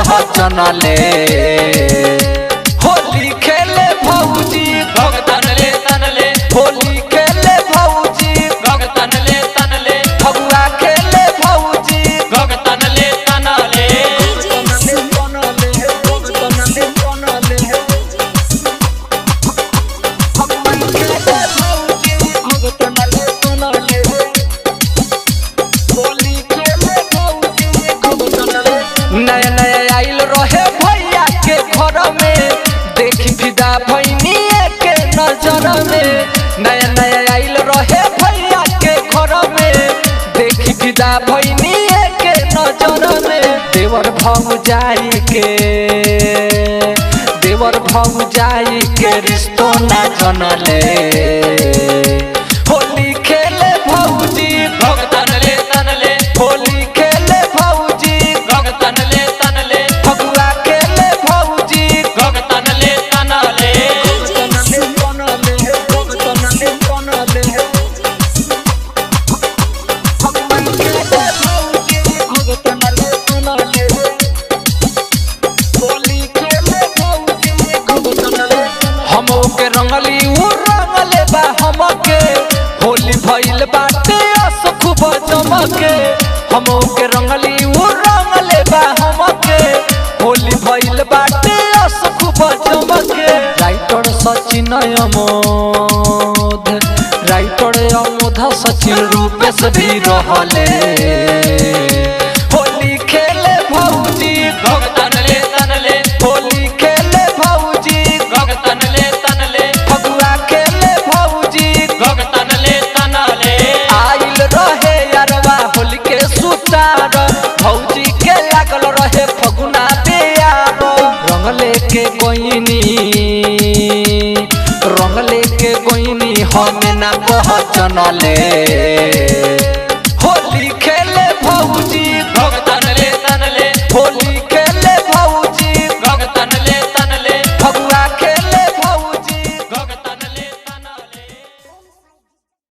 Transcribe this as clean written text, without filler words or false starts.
पहचनले होली खेले भौजी भगतन ले तनले होली खेले भौजी भगतन ले तनले फगुआ खेले भौजी भगतन ले तनले नया नया आइल रहे भैया के घर में देखी फिदा भैनी के नजर में नया नया आइल रहे भैया के घर में देखी फिदा भैनी के नजर में देवर भौजाई के रिश्तो ना जनले होली खेले भौजी भगतन ले तनले होली खेले भौजी भगतन ले तनले फगुआ खेले भौजी भगतन ले तनले हम के रंगली उ रंगले बा हमके होली भइल बाटे अस खूब जमके हम के रंगली उ रंगले बा हमके होली भइल बाटे अस खूब जमके राइटर सचिन अमोध सचिन रूपेश भी रहले होली खेले भौजी भगतन ले तनले होली खेले भौजी भगतन ले तनले फगुआ खेले भौजी भगतन ले तनले आइल रहे यारवा होली के सुतार भौजी के लागल रहे फगुना बेयार रंग लेके गोइनी हमें ना पहचनले